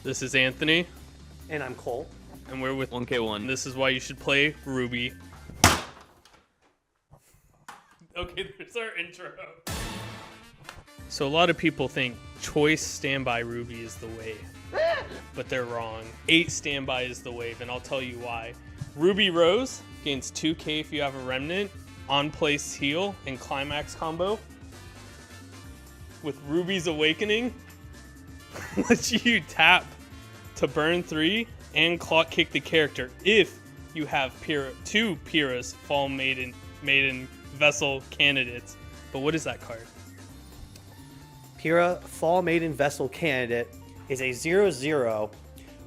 This is Anthony. And I'm Cole. And we're with 1K1. This is why you should play RWBY. Okay, there's our intro. So a lot of people think choice standby RWBY is the wave, but they're wrong. 8 standby is the wave, and I'll tell you why. RWBY Rose gains 2k if you have a remnant, on place heal, and climax combo. With RWBY's Awakening, lets you tap to burn 3 and clock kick the character if you have two Pyrrha's Fall Maiden Vessel candidates. But what is that card? Pyrrha Fall Maiden Vessel Candidate is a 0/0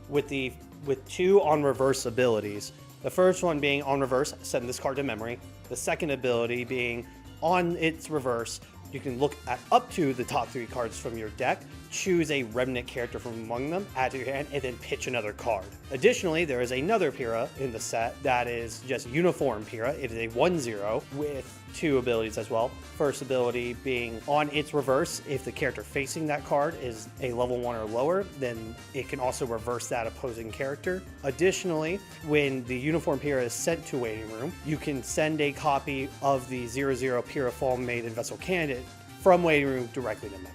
with 2 on reverse abilities. The first one being on reverse, send this card to memory. The second ability being on its reverse, you can look at up to the top 3 cards from your deck, choose a remnant character from among them, add to your hand, and then pitch another card. Additionally, there is another Pyrrha in the set that is just uniform Pyrrha. It is a 1/0 with 2 abilities as well. First ability being on its reverse, if the character facing that card is a level 1 or lower, then it can also reverse that opposing character. Additionally, when the uniform Pyrrha is sent to Waiting Room, you can send a copy of the 0/0 Pyrrha Fall Maiden Vessel Candidate from Waiting Room directly to memory.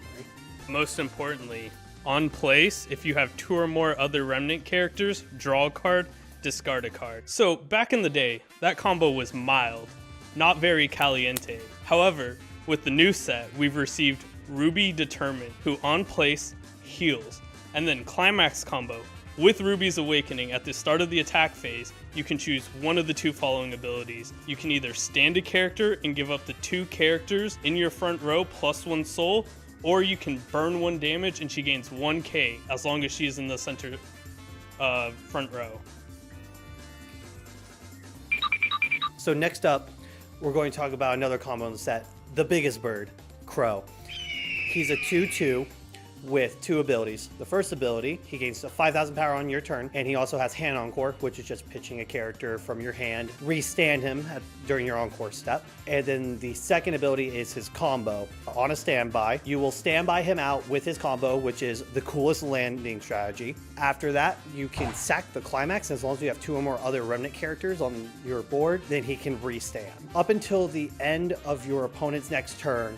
Most importantly, on place, if you have 2 or more other remnant characters, draw a card, discard a card. So back in the day, that combo was mild, not very caliente. However, with the new set, we've received RWBY Determined, who on place heals, and then climax combo. With RWBY's Awakening, at the start of the attack phase, you can choose one of the 2 following abilities. You can either stand a character and give up the 2 characters in your front row plus 1 soul, or you can burn 1 damage and she gains 1k as long as she's in the center front row. So next up, we're going to talk about another combo in the set, the biggest bird, Crow. He's a 2/2 with 2 abilities. The first ability, he gains 5,000 power on your turn, and he also has Hand Encore, which is just pitching a character from your hand, restand him during your Encore step. And then the second ability is his combo. On a standby, you will standby him out with his combo, which is the coolest landing strategy. After that, you can sack the climax. As long as you have 2 or more other remnant characters on your board, then he can restand. Up until the end of your opponent's next turn,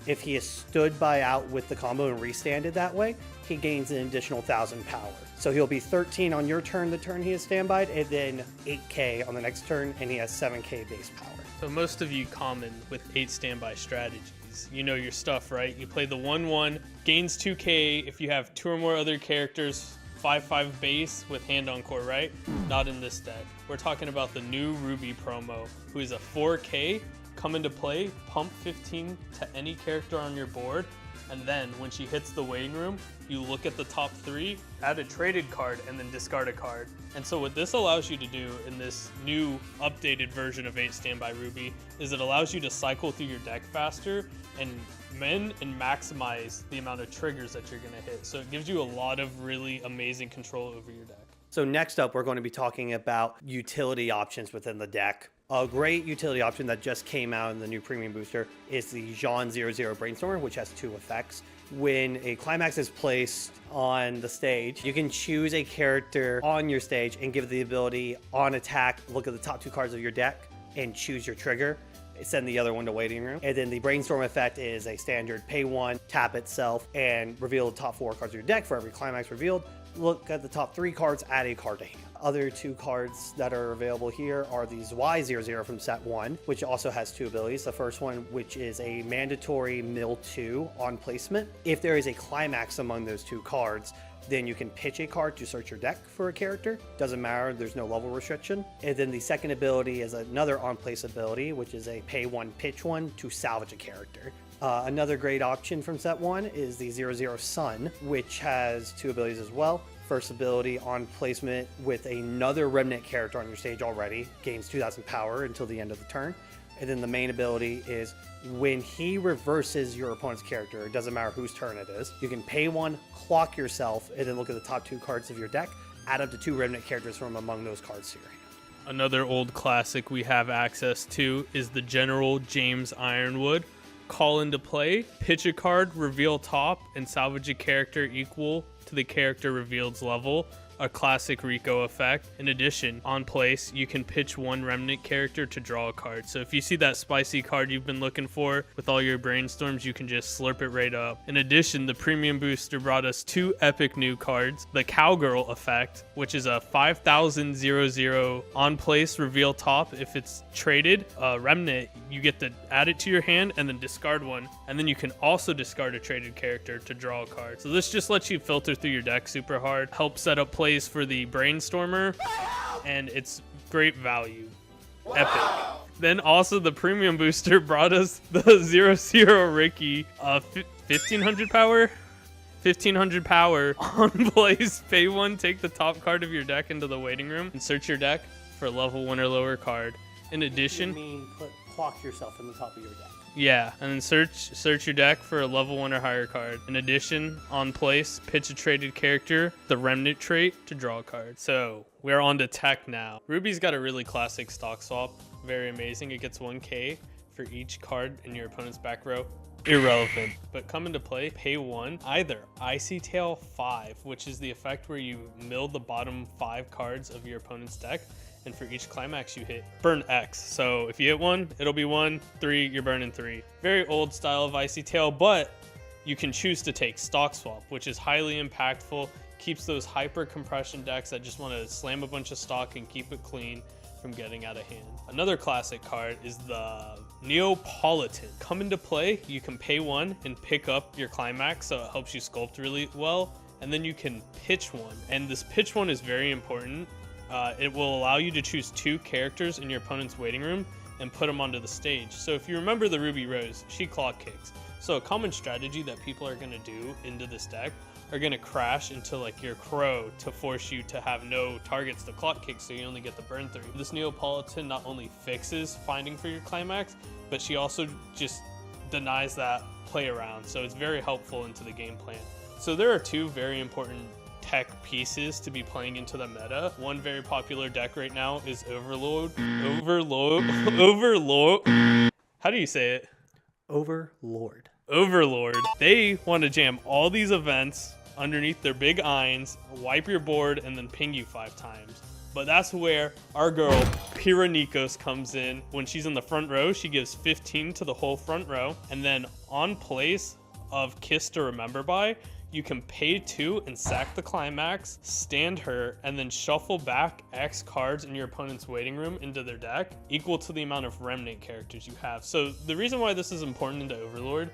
if he is stood by out with the combo and restanded that way, he gains an additional 1,000 power. So he'll be 13 on your turn, the turn he is standbyed, and then 8k on the next turn, and he has 7k base power. So most of you common with 8 standby strategies, you know your stuff, right? You play the 1/1, gains 2k if you have 2 or more other characters, 5/5 base with Hand Encore, right? Not in this deck. We're talking about the new RWBY promo, who is a 4k, come into play, pump 15 to any character on your board, and then when she hits the Waiting Room, you look at the top 3, add a traded card, and then discard a card. And so what this allows you to do in this new updated version of 8 Standby RWBY is it allows you to cycle through your deck faster and maximize the amount of triggers that you're gonna hit. So it gives you a lot of really amazing control over your deck. So next up, we're going to be talking about utility options within the deck. A great utility option that just came out in the new premium booster is the Jean 0/0 Brainstormer, which has 2 effects. When a climax is placed on the stage, you can choose a character on your stage and give the ability on attack, look at the top 2 cards of your deck and choose your trigger. Send the other one to Waiting Room. And then the Brainstorm effect is a standard pay 1, tap itself, and reveal the top 4 cards of your deck for every climax revealed. Look at the top 3 cards, add a card to hand. Other 2 cards that are available here are the Y 0/0 from set 1, which also has 2 abilities. The first one, which is a mandatory mill 2 on placement. If there is a climax among those 2 cards, then you can pitch a card to search your deck for a character. Doesn't matter, there's no level restriction. And then the second ability is another on-place ability, which is a pay 1, pitch 1 to salvage a character. Another great option from set 1 is the 0/0 Sun, which has 2 abilities as well. First ability on placement with another remnant character on your stage already, gains 2,000 power until the end of the turn. And then the main ability is when he reverses your opponent's character, it doesn't matter whose turn it is, you can pay 1, clock yourself, and then look at the top 2 cards of your deck, add up to 2 remnant characters from among those cards to your hand. Another old classic we have access to is the General James Ironwood. Call into play, pitch a card, reveal top, and salvage a character equal to the character revealed's level, a classic Rico effect. In addition, on place, you can pitch one remnant character to draw a card. So if you see that spicy card you've been looking for with all your brainstorms, you can just slurp it right up. In addition, the premium booster brought us 2 epic new cards. The Cowgirl effect, which is a 5,000 on place reveal top. If it's traded, remnant, you get to add it to your hand and then discard one. And then you can also discard a traded character to draw a card. So this just lets you filter through your deck super hard, help set up plays for the Brainstormer, and it's great value. Epic. Then also the premium booster brought us the 0-0 Ricky, 1500 power? 1500 power on place. Pay 1, take the top card of your deck into the waiting room, and search your deck for a level 1 or lower card. In addition, You mean clock yourself in the top of your deck? yeah, and then search your deck for a level 1 or higher card. In addition, on place, pitch a traded character, the remnant trait, to draw a card. So we're on to tech now. RWBY's got a really classic stock swap. Very amazing. It gets 1k for each card in your opponent's back row. Irrelevant. But come into play, pay 1, either Icy Tail 5, which is the effect where you mill the bottom 5 cards of your opponent's deck, and for each climax you hit, burn X. So if you hit 1, it'll be 1, 3, you're burning 3. Very old style of Icy Tail, but you can choose to take Stock Swap, which is highly impactful, keeps those hyper compression decks that just want to slam a bunch of stock and keep it clean from getting out of hand. Another classic card is the Neapolitan. Come into play, you can pay 1 and pick up your climax, so it helps you sculpt really well, and then you can pitch 1. And this pitch 1 is very important. It will allow you to choose 2 characters in your opponent's waiting room and put them onto the stage. So if you remember the Ruby Rose, she clock kicks. So a common strategy that people are going to do into this deck are going to crash into like your Crow to force you to have no targets to clock kick, so you only get the burn 3. This Neapolitan not only fixes finding for your climax, but she also just denies that play around. So it's very helpful into the game plan. So there are 2 very important tech pieces to be playing into the meta. One very popular deck right now is Overlord. Overlord. How do you say it? Overlord. Overlord. They want to jam all these events underneath their big irons, wipe your board, and then ping you 5 times. But that's where our girl Pyranikos comes in. When she's in the front row, she gives 15 to the whole front row. And then on place of Kiss to Remember By, you can pay 2 and sack the climax, stand her, and then shuffle back X cards in your opponent's waiting room into their deck, equal to the amount of remnant characters you have. So the reason why this is important into Overlord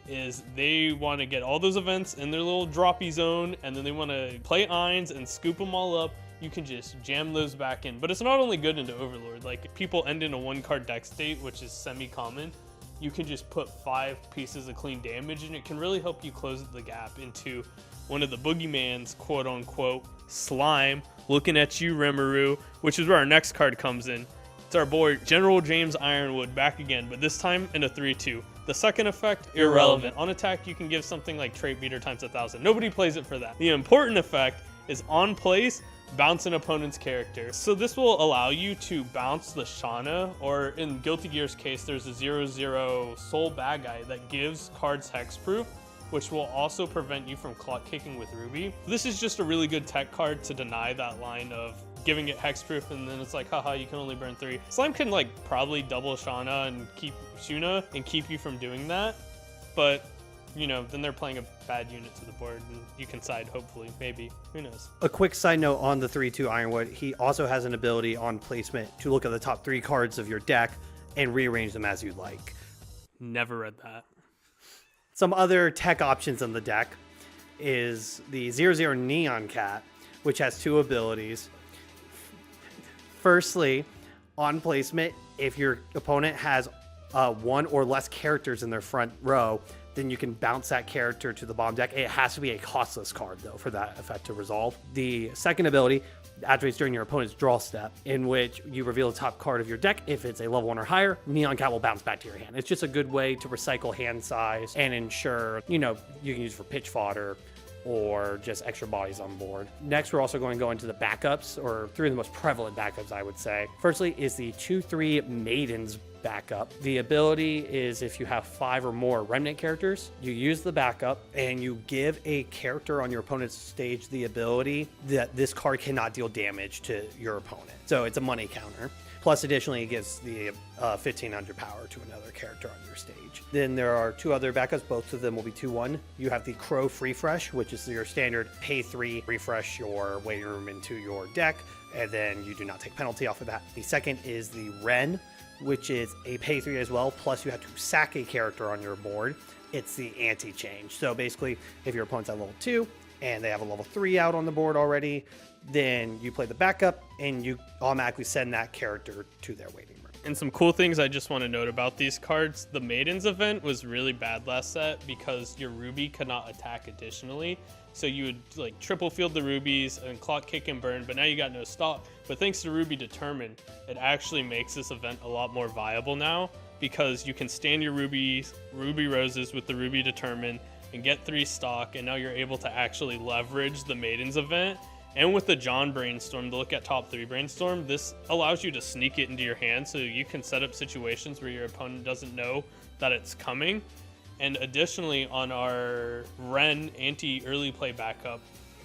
is they want to get all those events in their little droppy zone, and then they want to play Irons and scoop them all up. You can just jam those back in. But it's not only good into Overlord. Like, if people end in a 1-card deck state, which is semi-common, you can just put 5 pieces of clean damage, and it can really help you close the gap into one of the boogeyman's quote-unquote slime. Looking at you, Rimuru, which is where our next card comes in. It's our boy General James Ironwood back again, but this time in a 3-2. The second effect, irrelevant. On attack, you can give something like Trait Beater times 1,000. Nobody plays it for that. The important effect is on place, bounce an opponent's character. So this will allow you to bounce the Shauna, or in Guilty Gear's case, there's a 0-0 Soul Bad Guy that gives cards hexproof, which will also prevent you from clock kicking with RWBY. This is just a really good tech card to deny that line of giving it hexproof, and then it's like, haha, you can only burn 3. Slime can like probably double Shauna and keep Shuna and keep you from doing that, but you know, then they're playing a bad unit to the board, and you can side, hopefully, maybe. Who knows? A quick side note on the 3-2 Ironwood, he also has an ability on placement to look at the top 3 cards of your deck and rearrange them as you like. Never read that. Some other tech options in the deck is the 0-0 Neon Cat, which has 2 abilities. Firstly, on placement, if your opponent has 1 or less characters in their front row, then you can bounce that character to the bottom deck. It has to be a costless card, though, for that effect to resolve. The second ability activates during your opponent's draw step, in which you reveal the top card of your deck. If it's a level 1 or higher, Neon Cat will bounce back to your hand. It's just a good way to recycle hand size and ensure, you know, you can use for pitch fodder or just extra bodies on board. Next, we're also going to go into the backups, or 3 of the most prevalent backups, I would say. Firstly is the 2-3 Maidens backup. The ability is if you have 5 or more remnant characters, you use the backup and you give a character on your opponent's stage the ability that this card cannot deal damage to your opponent. So it's a money counter. Plus, additionally, it gives the 1500 power to another character on your stage. Then there are 2 other backups. Both of them will be 2/1. You have the Crow Refresh, which is your standard pay 3, refresh your waiting room into your deck, and then you do not take penalty off of that. The second is the Ren, which is a pay 3 as well. Plus, you have to sack a character on your board. It's the anti-change. So basically, if your opponent's at level 2 and they have a level 3 out on the board already, then you play the backup and you automatically send that character to their waiting room. And some cool things I just want to note about these cards. The Maidens event was really bad last set because your RWBY could not attack additionally. So you would like triple field the rubies and clock kick and burn, but now you got no stop. But thanks to RWBY Determine, it actually makes this event a lot more viable now because you can stand your Ruby Roses with the RWBY Determine and get 3 stock, and now you're able to actually leverage the Maidens event. And with the John Brainstorm, to look at top 3 Brainstorm, this allows you to sneak it into your hand so you can set up situations where your opponent doesn't know that it's coming. And additionally, on our Ren anti-early play backup,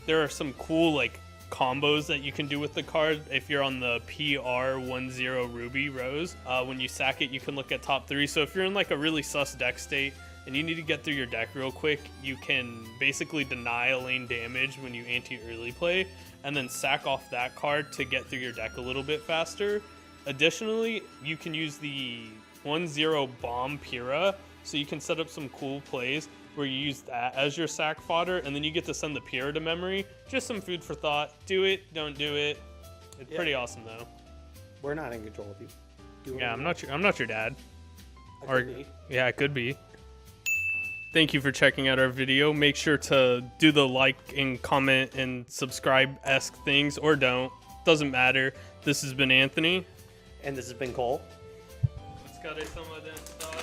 there are some cool like combos that you can do with the card. If you're on the PR10 Ruby Rose, when you sack it, you can look at top 3. So if you're in like a really sus deck state and you need to get through your deck real quick, you can basically deny a lane damage when you anti-early play and then sack off that card to get through your deck a little bit faster. Additionally, you can use the 1-0 Bomb Pyrrha, so you can set up some cool plays where you use that as your sack fodder, and then you get to send the Pyrrha to memory. Just some food for thought. Do it, don't do it. It's pretty awesome though. We're not in control of you. Yeah, I'm not your dad. Or yeah, it could be. Thank you for checking out our video. Make sure to do the like and comment and subscribe-esque things, or don't. Doesn't matter. This has been Anthony. And this has been Cole. Let's go to some of that stuff.